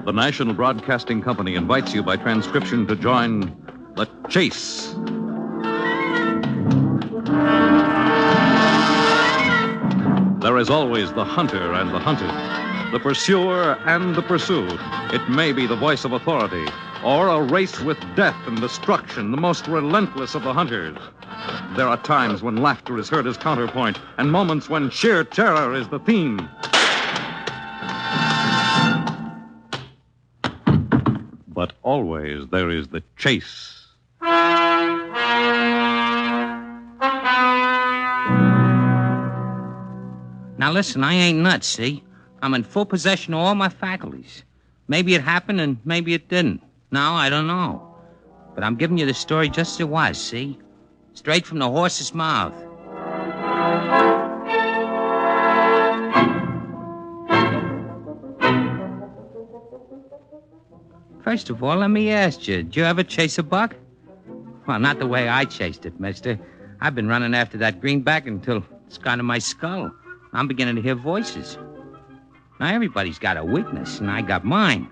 The National Broadcasting Company invites you by transcription to join The Chase. There is always the hunter and the hunted, the pursuer and the pursued. It may be the voice of authority, or a race with death and destruction, the most relentless of the hunters. There are times when laughter is heard as counterpoint, and moments when sheer terror is the theme. But always there is the chase. Now listen, I ain't nuts, see? I'm in full possession of all my faculties. Maybe it happened and maybe it didn't. No, I don't know. But I'm giving you the story just as it was, see? Straight from the horse's mouth. First of all, let me ask you, did you ever chase a buck? Well, not the way I chased it, mister. I've been running after that greenback until it's gone to my skull. I'm beginning to hear voices. Now, everybody's got a weakness, and I got mine.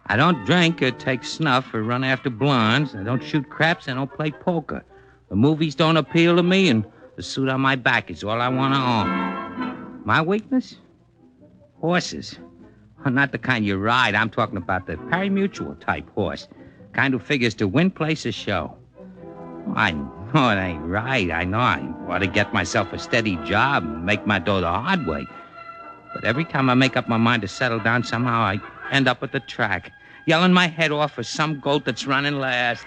I don't drink or take snuff or run after blondes. I don't shoot craps. I don't play poker. The movies don't appeal to me, and the suit on my back is all I want to own. My weakness? Horses. Not the kind you ride. I'm talking about the pari-mutual type horse. Kind who figures to win, place, or show. I know it ain't right. I know I ought to get myself a steady job and make my dough the hard way. But every time I make up my mind to settle down, somehow I end up at the track, yelling my head off for some goat that's running last.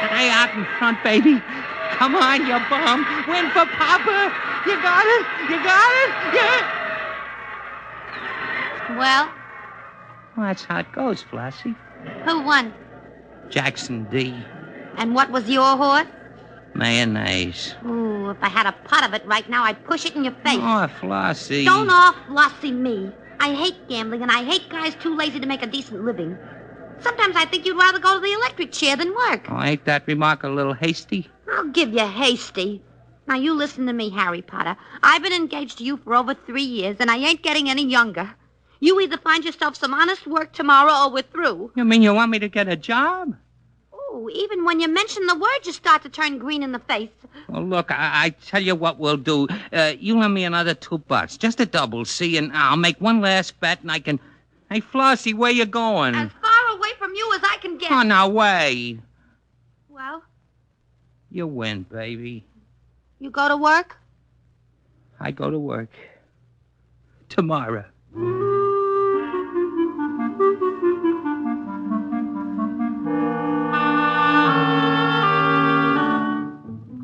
Stay out in front, baby. Come on, you bum. Win for Papa. You got it. You got it. Yeah. Well, That's how it goes, Flossie. who won? Jackson D. And what was your horse? Mayonnaise. Ooh, if I had a pot of it right now, I'd push it in your face. Oh, Flossie. Don't off-Flossie me. I hate gambling, and I hate guys too lazy to make a decent living. Sometimes I think you'd rather go to the electric chair than work. Oh, ain't that remark a little hasty? I'll give you hasty. Now, you listen to me, Harry Potter. I've been engaged to you for over 3 years, and I ain't getting any younger. You either find yourself some honest work tomorrow or we're through. You mean you want me to get a job? Ooh, even when you mention the word, you start to turn green in the face. Well, look, I tell you what we'll do. You lend me another $2, just a double, see, and I'll make one last bet, and I can... Hey, Flossie, where you going? As far away from you as I can get. Oh, now, wait. Well, You win, baby. you go to work? I go to work. Tomorrow.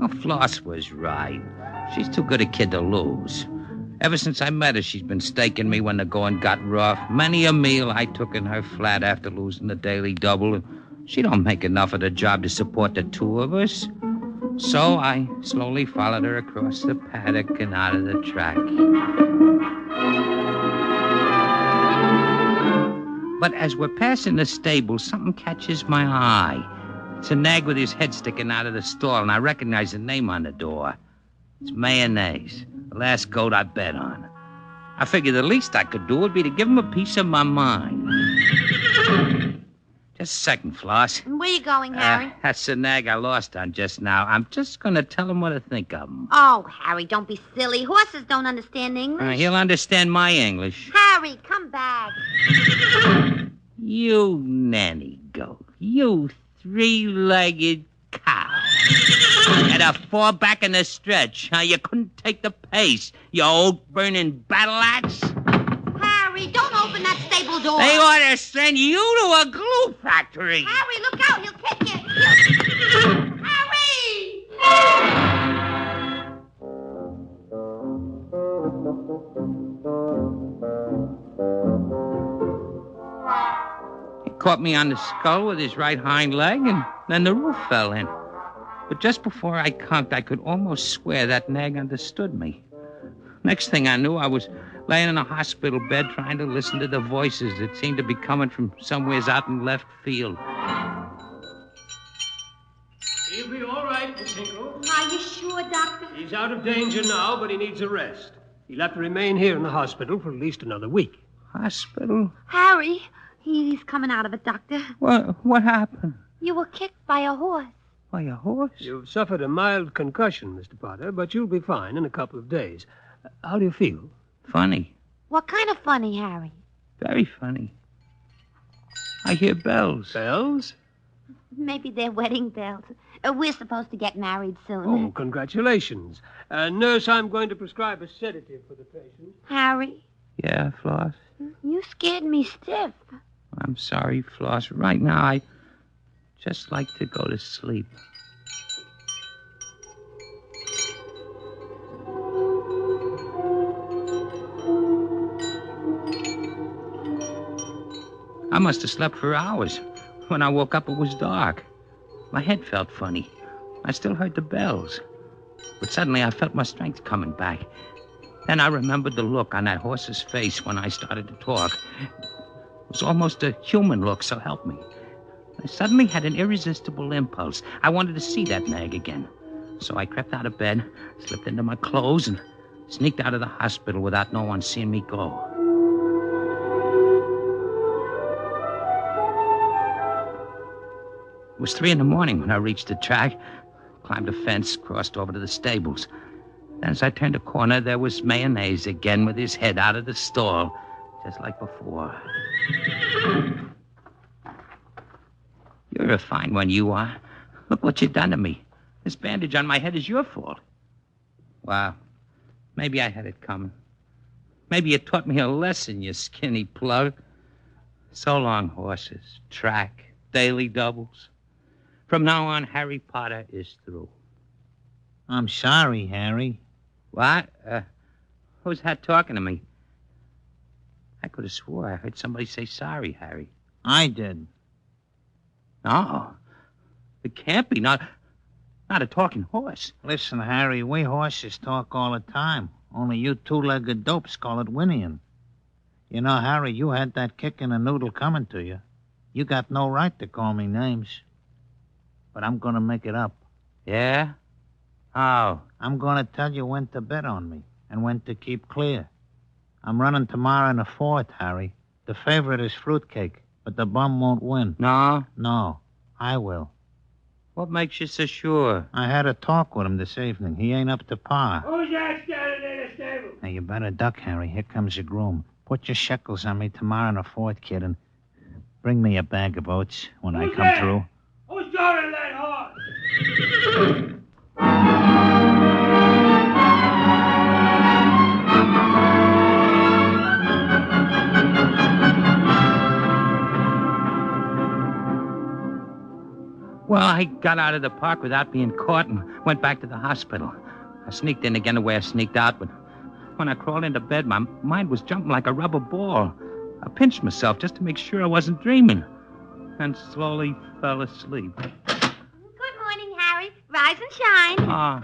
Oh, Floss was right. She's too good a kid to lose. Ever since I met her, she's been staking me when the going got rough. Many a meal I took in her flat after losing the daily double. She don't make enough of the job to support the two of us. So I slowly followed her across the paddock and out of the track. But as we're passing the stable, something catches my eye. It's a nag with his head sticking out of the stall, and I recognize the name on the door. It's Mayonnaise, the last goat I bet on. I figured the least I could do would be to give him a piece of my mind. Just a second, Floss. And where you going, Harry? That's the nag I lost on just now. I'm just going to tell him what to think of him. Oh, Harry, don't be silly. Horses don't understand English. He'll understand my English. Harry, come back. You nanny goat. You three-legged cow. At a fall back in the stretch. You couldn't take the pace, you old burning battle axe. Harry, don't open that stable door. They ought to send you to a glue factory. Harry, look out. He'll kick you. Harry! He caught me on the skull with his right hind leg, and then the roof fell in. But just before I conked, I could almost swear that nag understood me. Next thing I knew, I was laying in a hospital bed trying to listen to the voices that seemed to be coming from somewheres out in left field. He'll be all right, Miss Hinkle. Are you sure, Doctor? He's out of danger now, but he needs a rest. He'll have to remain here in the hospital for at least another week. Hospital? Harry, he's coming out of it, Doctor. What happened? You were kicked by a horse. By a horse? You've suffered a mild concussion, Mr. Potter, but you'll be fine in a couple of days. How do you feel? Funny. What kind of funny, Harry? Very funny. I hear bells. Bells? Maybe they're wedding bells. We're supposed to get married soon. Oh, congratulations. Nurse, I'm going to prescribe a sedative for the patient. Harry, Yeah, Floss? you scared me stiff. I'm sorry, Floss. Right now, I just like to go to sleep. I must have slept for hours. When I woke up, it was dark. My head felt funny. I still heard the bells. But suddenly I felt my strength coming back. Then I remembered the look on that horse's face when I started to talk. It was almost a human look, so help me. I suddenly had an irresistible impulse. I wanted to see that nag again. So I crept out of bed, slipped into my clothes, and sneaked out of the hospital without no one seeing me go. It was 3 a.m. when I reached the track, climbed a fence, crossed over to the stables. Then as I turned a corner, there was Mayonnaise again with his head out of the stall, just like before. You're a fine one, you are. Look what you done to me. This bandage on my head is your fault. Well, maybe I had it coming. Maybe you taught me a lesson, you skinny plug. So long, horses, track, daily doubles. From now on, Harry Potter is through. I'm sorry, Harry. What? Who's that talking to me? I could have swore I heard somebody say sorry, Harry. I did. No. It can't be. Not a talking horse. Listen, Harry, we horses talk all the time. Only you two-legged dopes call it whinnying. You know, Harry, you had that kick in the noodle coming to you. You got no right to call me names. But I'm going to make it up. Yeah? Oh. I'm going to tell you when to bet on me and when to keep clear. I'm running tomorrow in the fourth, Harry. The favorite is Fruitcake, but the bum won't win. No? No, I will. What makes you so sure? I had a talk with him this evening. He ain't up to par. Who's that standing in the stable? Now, you better duck, Harry. Here comes your groom. Put your shekels on me tomorrow in the fourth, kid, and bring me a bag of oats when I come through. Who's driving that horse? Well, I got out of the park without being caught and went back to the hospital. I sneaked in again the way I sneaked out, but when I crawled into bed, my mind was jumping like a rubber ball. I pinched myself just to make sure I wasn't dreaming, and slowly fell asleep. Good morning, Harry. Rise and shine. Oh,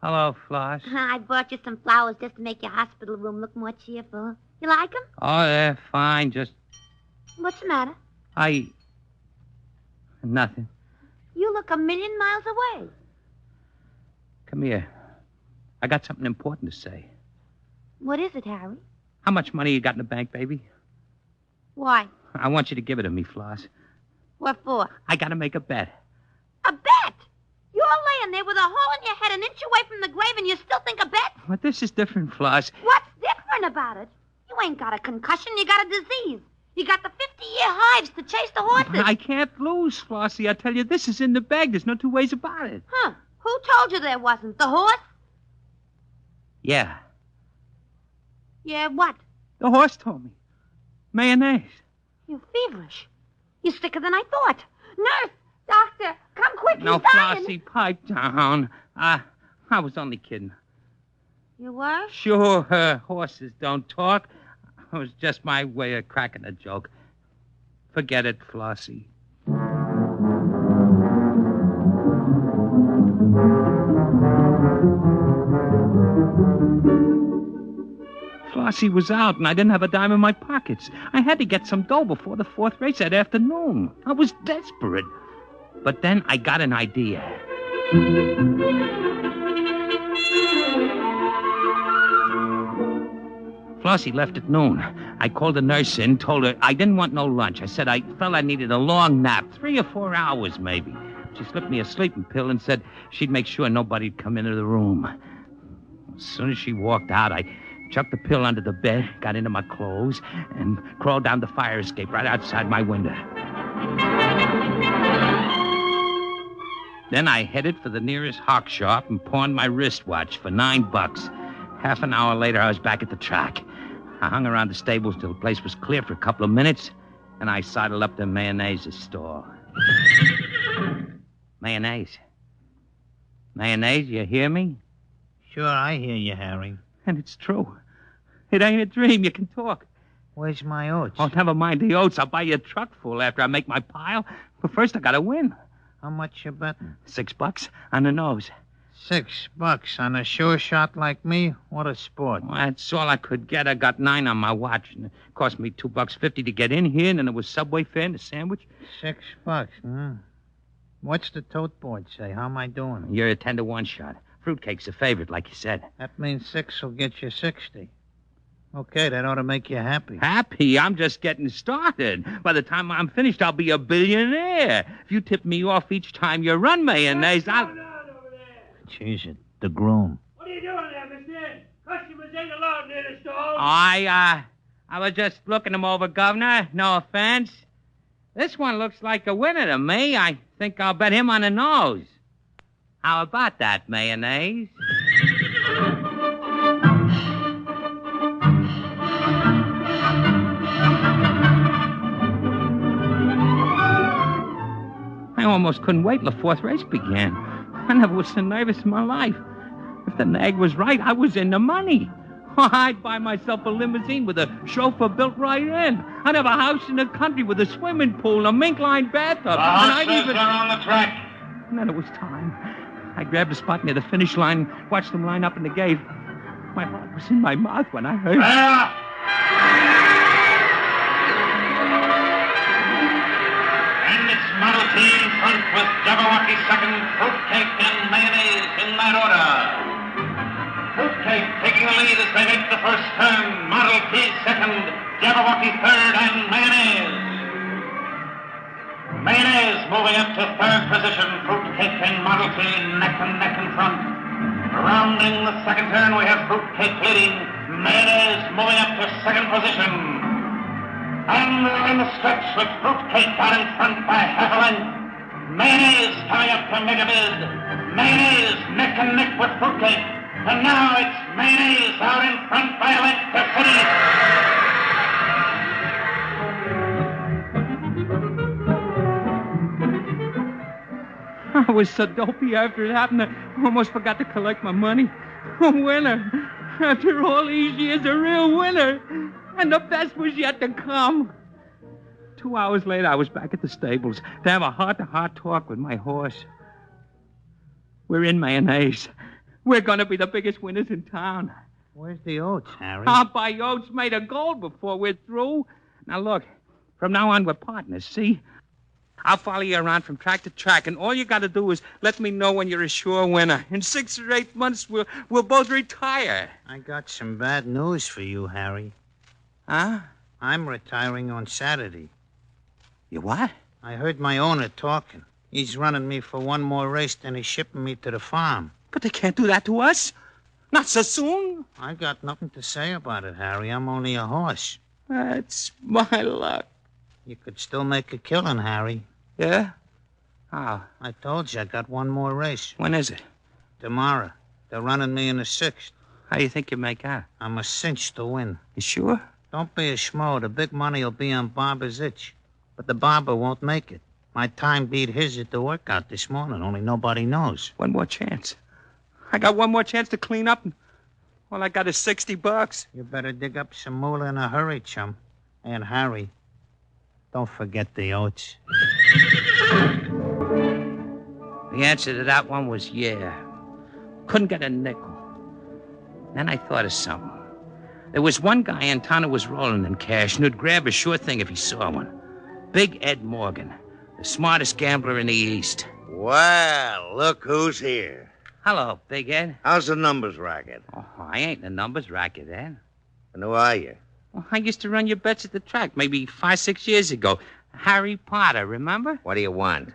hello, Floss. I brought you some flowers just to make your hospital room look more cheerful. You like them? Oh, they're fine, just... What's the matter? Nothing. You look 1,000,000 miles away. Come here. I got something important to say. What is it, Harry? How much money you got in the bank, baby? Why? I want you to give it to me, Floss. What for? I gotta make a bet. A bet? You're laying there with a hole in your head an inch away from the grave and you still think a bet? But this is different, Floss. What's different about it? You ain't got a concussion, you got a disease. You got the 50-year hives to chase the horses. I can't lose, Flossie. I tell you, this is in the bag. There's no two ways about it. Huh. Who told you there wasn't? The horse? Yeah. Yeah, what? The horse told me. Mayonnaise. You're feverish. You're sicker than I thought. Nurse! Doctor! Come quick, No, he's dying. Flossie, pipe down. I was only kidding. You were? Sure, horses don't talk. It was just my way of cracking a joke. Forget it, Flossie. Flossie was out, and I didn't have a dime in my pockets. I had to get some dough before the fourth race that afternoon. I was desperate. But then I got an idea. Flossie left at noon. I called the nurse in, told her I didn't want no lunch. I said I felt I needed a long nap, 3 or 4 hours maybe. She slipped me a sleeping pill and said she'd make sure nobody'd come into the room. As soon as she walked out, I chucked the pill under the bed, got into my clothes, and crawled down the fire escape right outside my window. Then I headed for the nearest hawk shop and pawned my wristwatch for $9. Half an hour later, I was back at the track. I hung around the stables till the place was clear for a couple of minutes, and I sidled up to Mayonnaise's store. Mayonnaise. Mayonnaise, you hear me? Sure, I hear you, Harry. And it's true. It ain't a dream. You can talk. Where's my oats? Oh, never mind the oats. I'll buy you a truck full after I make my pile. But first, I gotta win. How much you betting? $6 on the nose. $6 on a sure shot like me? What a sport. Well, that's all I could get. I got 9 on my watch. And it cost me $2.50 to get in here, and then there was Subway fare and a sandwich. $6, huh? What's the tote board say? How am I doing? You're a 10-to-1 shot. Fruitcake's a favorite, like you said. That means 6 will get you 60. Okay, that ought to make you happy. Happy? I'm just getting started. By the time I'm finished, I'll be a billionaire. If you tip me off each time you run Mayonnaise, I'll... What's going on over there? Jesus, the groom. What are you doing there, mister? Customers ain't allowed near the stove. I was just looking them over, Governor. No offense. This one looks like a winner to me. I think I'll bet him on the nose. How about that, Mayonnaise? I almost couldn't wait till the fourth race began. I never was so nervous in my life. If the nag was right, I was in the money. I'd buy myself a limousine with a chauffeur built right in. I'd have a house in the country with a swimming pool, a mink-lined bathtub. The horses are on the track. And then it was time. I grabbed a spot near the finish line, watched them line up in the gate. My heart was in my mouth when I heard... And it's Model T in front with Jabberwocky second, Fruitcake and Mayonnaise in that order. Fruitcake taking the lead as they make the first turn. Model T second, Jabberwocky third, and Mayonnaise. Mayonnaise moving up to third position. Fruitcake and Model T neck and neck in front. Rounding the second turn, we have Fruitcake leading. Mayonnaise moving up to second position. And they're in the stretch with Fruitcake out in front by half a length. Mayonnaise coming up to make a bid. Mayonnaise neck and neck with Fruitcake. And now it's Mayonnaise out in front by a length to finish. I was so dopey after it happened, I almost forgot to collect my money. A winner. After all these years, a real winner. And the best was yet to come. 2 hours later, I was back at the stables to have a heart-to-heart talk with my horse. We're in Mayonnaise. We're going to be the biggest winners in town. Where's the oats, Harry? I'll buy oats made of gold before we're through. Now, look, from now on, we're partners, see? I'll follow you around from track to track, and all you got to do is let me know when you're a sure winner. In 6 or 8 months, we'll both retire. I got some bad news for you, Harry. Huh? I'm retiring on Saturday. You what? I heard my owner talking. He's running me for one more race, then he's shipping me to the farm. But they can't do that to us. Not so soon. I got nothing to say about it, Harry. I'm only a horse. That's my luck. You could still make a killing, Harry. Yeah? How? I told you I got one more race. When is it? Tomorrow. They're running me in the 6th. How do you think you make out? I'm a cinch to win. You sure? Don't be a schmo. The big money will be on Barber's itch. But the barber won't make it. My time beat his at the workout this morning, only nobody knows. One more chance. I got one more chance to clean up, and all I got is $60. You better dig up some moolah in a hurry, chum. And Harry, don't forget the oats. The answer to that one was yeah. Couldn't get a nickel. Then I thought of something. There was one guy in town who was rolling in cash and would grab a sure thing if he saw one. Big Ed Morgan, the smartest gambler in the East. Well, look who's here. Hello, Big Ed. How's the numbers racket? Oh, I ain't in the numbers racket, Ed. And who are you? Well, I used to run your bets at the track maybe 5-6 years ago. Harry Potter, remember? What do you want?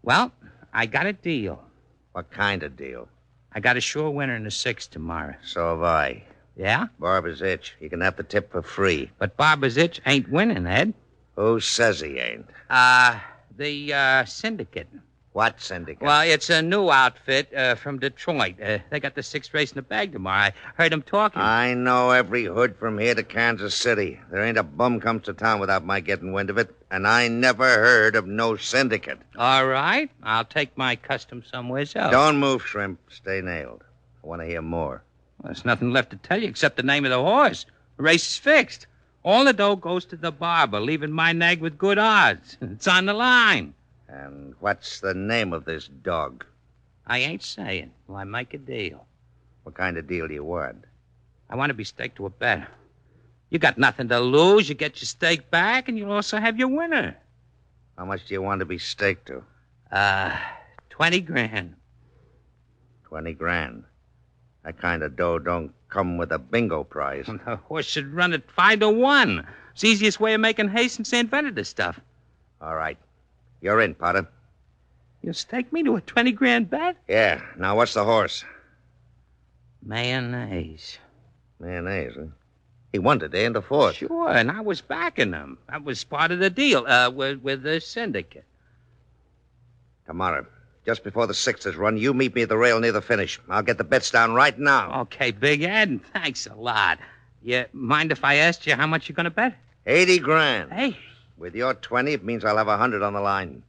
Well, I got a deal. What kind of deal? I got a sure winner in the 6 tomorrow. So have I. Yeah? Barber's itch. You can have the tip for free. But Barbara's itch ain't winning, Ed. Who says he ain't? The syndicate. What syndicate? Well, it's a new outfit from Detroit. They got the 6th race in the bag tomorrow. I heard them talking. I know every hood from here to Kansas City. There ain't a bum comes to town without my getting wind of it. And I never heard of no syndicate. All right. I'll take my custom somewhere else. Don't move, Shrimp. Stay nailed. I want to hear more. Well, there's nothing left to tell you except the name of the horse. The race is fixed. All the dough goes to the barber, leaving my nag with good odds. It's on the line. And what's the name of this dog? I ain't saying. Will I make a deal? What kind of deal do you want? I want to be staked to a bet. You got nothing to lose. You get your stake back, and you'll also have your winner. How much do you want to be staked to? 20 grand. 20 grand. That kind of dough don't come with a bingo prize. The horse should run at 5-1. It's the easiest way of making hay since they invented this stuff. All right. You're in, Potter. You'll stake me to a 20 grand bet? Yeah. Now, what's the horse? Mayonnaise. Mayonnaise, huh? He won today in the 4th. Sure, and I was backing him. That was part of the deal with the syndicate. Tomorrow, just before the 6th is run, you meet me at the rail near the finish. I'll get the bets down right now. Okay, Big Ed, thanks a lot. You mind if I asked you how much you're going to bet? 80 grand. Hey. With your 20, it means I'll have 100 on the line.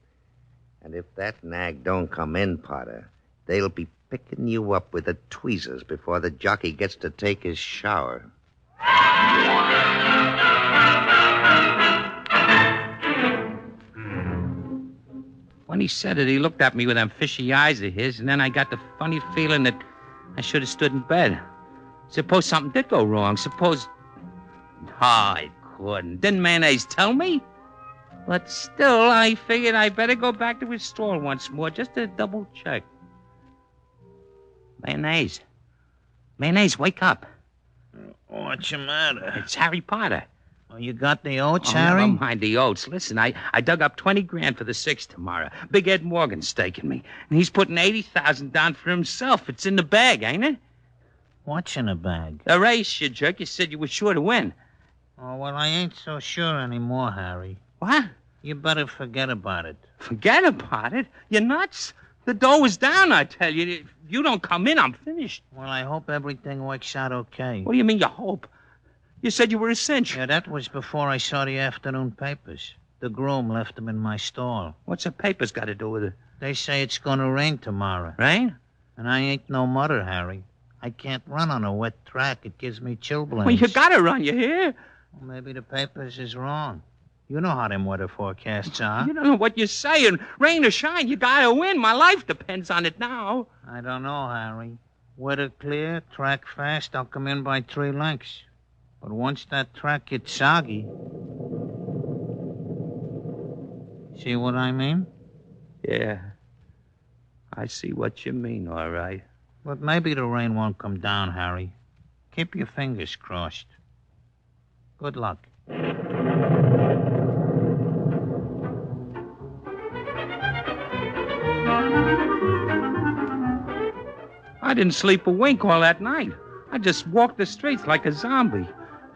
And if that nag don't come in, Potter, they'll be picking you up with the tweezers before the jockey gets to take his shower. When he said it, he looked at me with them fishy eyes of his, and then I got the funny feeling that I should have stood in bed. Suppose something did go wrong. Suppose... I couldn't. Didn't Mayonnaise tell me? But still, I figured I better go back to his stall once more just to double check. Mayonnaise. Mayonnaise, wake up. What's the matter? It's Harry Potter. Oh, you got the oats, Oh, Harry? never mind the oats. Listen, I dug up 20 grand for the 6th tomorrow. Big Ed Morgan's staking me. And he's putting 80,000 down for himself. It's in the bag, ain't it? What's in the bag? The race, you jerk. You said you were sure to win. Oh, well, I ain't so sure anymore, Harry. What? You better forget about it. Forget about it? You're nuts? The dough is down, I tell you. If you don't come in, I'm finished. Well, I hope everything works out okay. What do you mean you hope? You said you were a cinch. Yeah, that was before I saw the afternoon papers. The groom left them in my stall. What's the papers got to do with it? They say it's going to rain tomorrow. Rain? And I ain't no mother, Harry. I can't run on a wet track. It gives me chilblains. Well, you gotta run, you hear? Well, maybe the papers is wrong. You know how them weather forecasts are. You don't know what you're saying. Rain or shine, you gotta win. My life depends on it now. I don't know, Harry. Weather clear, track fast, I'll come in by 3 lengths. But once that track gets soggy... See what I mean? Yeah. I see what you mean, all right. But maybe the rain won't come down, Harry. Keep your fingers crossed. Good luck. I didn't sleep a wink all that night. I just walked the streets like a zombie.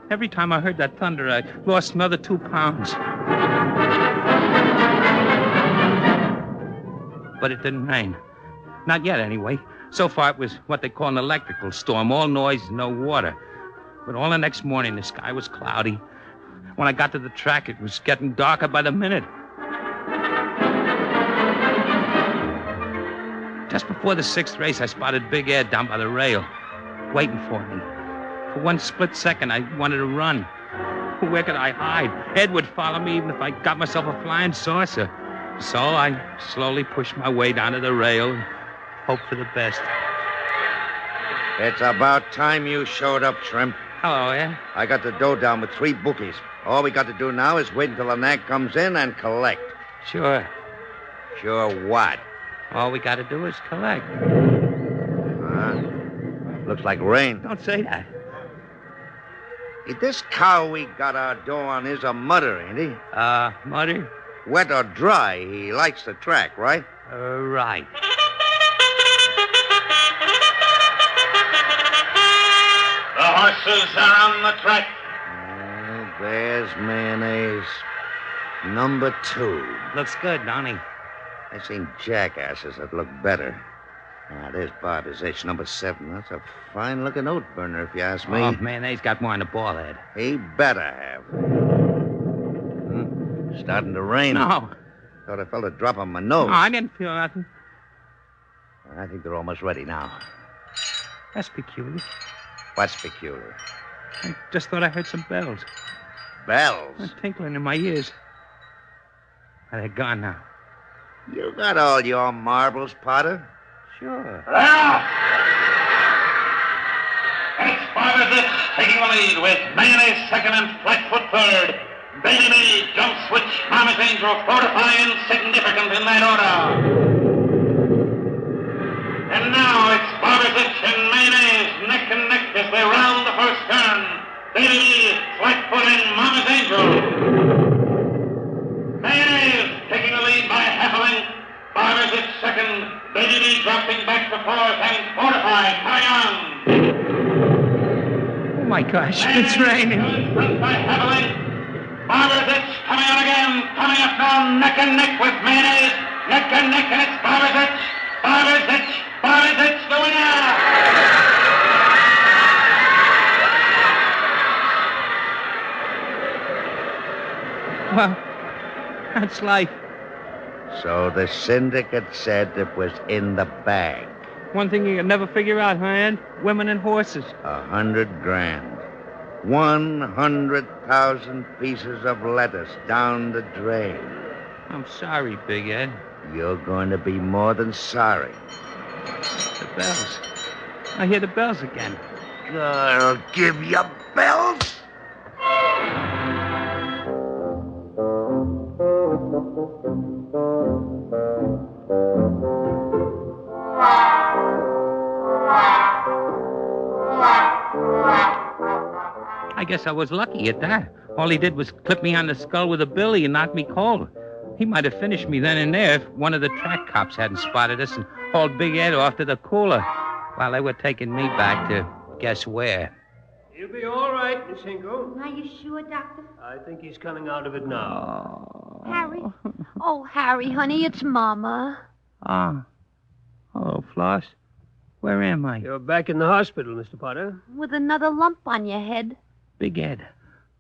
Every time I heard that thunder, I lost another 2 pounds. But it didn't rain. Not yet, anyway. So far, it was what they call an electrical storm. All noise, no water. But all the next morning, the sky was cloudy. When I got to the track, it was getting darker by the minute. Just before the 6th race, I spotted Big Ed down by the rail, waiting for me. For one split second, I wanted to run. Where could I hide? Ed would follow me even if I got myself a flying saucer. So I slowly pushed my way down to the rail and hoped for the best. It's about time you showed up, Shrimp. Hello, yeah? I got the dough down with 3 bookies. All we got to do now is wait until the nag comes in and collect. Sure. Sure what? All we got to do is collect. Looks like rain. Don't say that. Hey, this cow we got our dough on is a mudder, ain't he? Mudder? Wet or dry, he likes the track, right? Right. The horses are on the track. There's mayonnaise. Number 2. Looks good, don't he? I seen jackasses that look better. There's Barber's Itch, number 7. That's a fine-looking oat burner, if you ask me. Oh, man, they's got more on the ball head. He better have. Starting to rain. No. Thought I felt a drop on my nose. No, I didn't feel nothing. I think they're almost ready now. That's peculiar. What's peculiar? I just thought I heard some bells. Bells? A tinkling in my ears. They're gone now. You got all your marbles, Potter? Sure. It's Barber's Itch taking the lead with Mayonnaise second and Flatfoot third. Baby Me, Jump Switch, Mama's Angel, Fortify, Insignificant in that order. And now it's Barber's Itch and Mayonnaise neck and neck as they round the first turn. Baby Me, Flatfoot, and Mama's Angel. Mayonnaise taking the lead by half a length. Barber's Itch second. Baby Me dropping back to fourth and Fortify coming on. Oh, my gosh, it's raining. Front by half a length. Barber's Itch coming on again. Coming up now neck and neck with Mayonnaise. Neck and neck, and it's Barber's Itch. Barber's Itch. Barber's Itch, the winner. Well, that's life. So the syndicate said it was in the bag. One thing you can never figure out, huh, Ed? Women and horses. $100 grand. 100,000 pieces of lettuce down the drain. I'm sorry, Big Ed. You're going to be more than sorry. The bells. I hear the bells again. I'll give you bells. I guess I was lucky at that. All he did was clip me on the skull with a billy and knock me cold. He might have finished me then and there if one of the track cops hadn't spotted us and hauled Big Ed off to the cooler while they were taking me back to guess where. He'll be all right, Miss Hinkle. Are you sure, Doctor? I think he's coming out of it now. Harry? Oh, Harry, honey, it's Mama. Ah. Hello, Floss. Where am I? You're back in the hospital, Mr. Potter. With another lump on your head. Big Ed.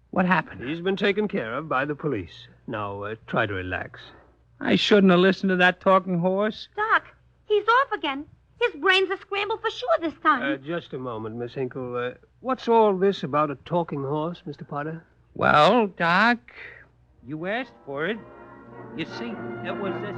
What happened? He's been taken care of by the police. Now, try to relax. I shouldn't have listened to that talking horse. Doc, he's off again. His brains are scrambled for sure this time. Just a moment, Miss Hinkle. What's all this about a talking horse, Mr. Potter? Well, Doc, you asked for it. You see, it was this.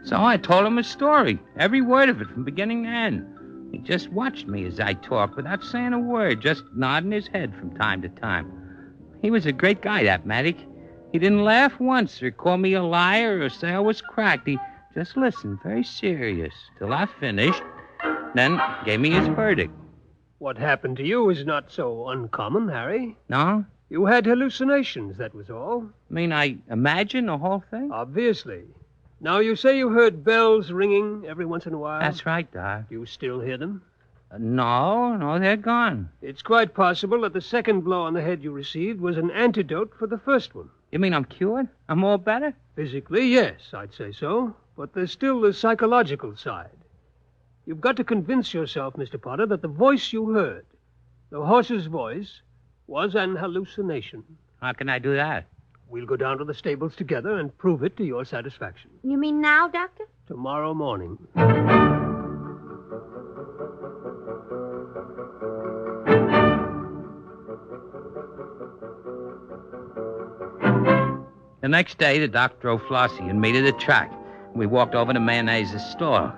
So I told him a story, every word of it from beginning to end. He just watched me as I talked without saying a word, just nodding his head from time to time. He was a great guy, that medic. He didn't laugh once or call me a liar or say I was cracked. He just listened, very serious, till I finished, then gave me his verdict. What happened to you is not so uncommon, Harry. No? You had hallucinations, that was all. I mean, I imagined the whole thing? Obviously. Now, you say you heard bells ringing every once in a while? That's right, Doc. Do you still hear them? No, they're gone. It's quite possible that the second blow on the head you received was an antidote for the first one. You mean I'm cured? I'm all better? Physically, yes, I'd say so. But there's still the psychological side. You've got to convince yourself, Mr. Potter, that the voice you heard, the horse's voice, was an hallucination. How can I do that? We'll go down to the stables together and prove it to your satisfaction. You mean now, Doctor? Tomorrow morning. The next day, the doc drove Flossie and me to the track. we walked over to Mayonnaise's store.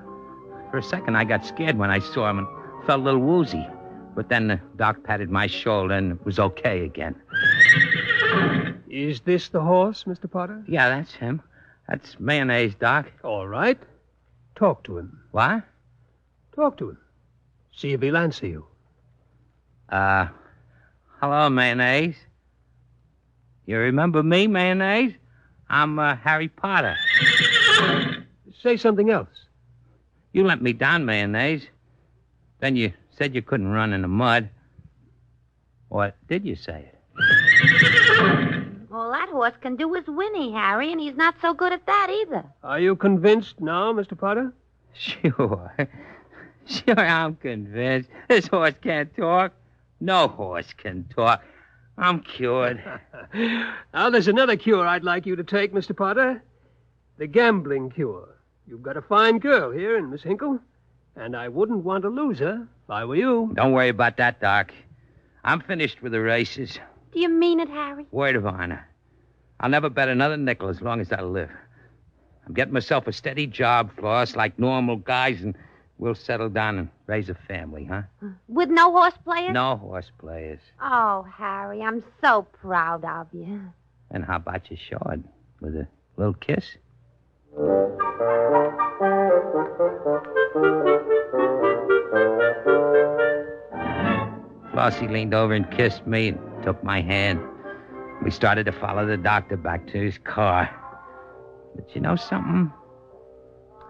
For a second, I got scared when I saw him and felt a little woozy. But then the doc patted my shoulder and it was okay again. Is this the horse, Mr. Potter? Yeah, that's him. That's Mayonnaise, Doc. All right. Talk to him. What? Talk to him. See if he'll answer you. Hello, Mayonnaise. You remember me, Mayonnaise? I'm Harry Potter. Say something else. You let me down, Mayonnaise. Then you said you couldn't run in the mud. Or did you say it? All that horse can do is whinny, Harry, and he's not so good at that either. Are you convinced now, Mr. Potter? Sure. Sure, I'm convinced. This horse can't talk. No horse can talk. I'm cured. Now, there's another cure I'd like you to take, Mr. Potter. The gambling cure. You've got a fine girl here in Miss Hinkle, and I wouldn't want to lose her if I were you. Don't worry about that, Doc. I'm finished with the races. Do you mean it, Harry? Word of honor. I'll never bet another nickel as long as I live. I'm getting myself a steady job, Floss, like normal guys, and we'll settle down and raise a family, huh? With no horse players? No horse players. Oh, Harry, I'm so proud of you. And how about you show it with a little kiss? Flossie leaned over and kissed me and took my hand. We started to follow the doctor back to his car. But you know something?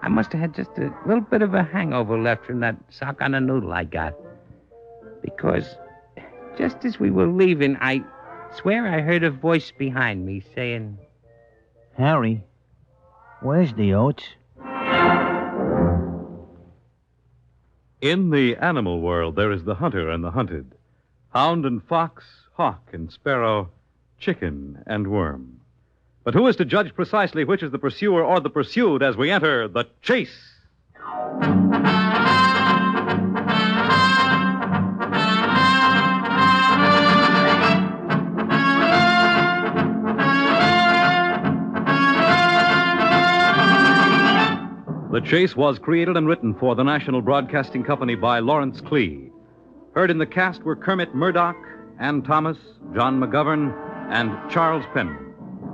I must have had just a little bit of a hangover left from that sock on a noodle I got. Because just as we were leaving, I swear I heard a voice behind me saying, Harry, where's the oats? In the animal world, there is the hunter and the hunted. Hound and fox, hawk and sparrow, chicken and worm. But who is to judge precisely which is the pursuer or the pursued as we enter the chase? The Chase was created and written for the National Broadcasting Company by Lawrence Clee. Heard in the cast were Kermit Murdoch, Ann Thomas, John McGovern, and Charles Penn.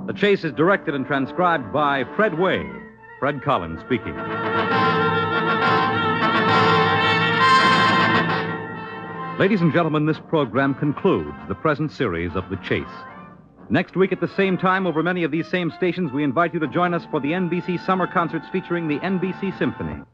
The Chase is directed and transcribed by Fred Way. Fred Collins speaking. Ladies and gentlemen, this program concludes the present series of The Chase. Next week at the same time, over many of these same stations, we invite you to join us for the NBC Summer Concerts featuring the NBC Symphony.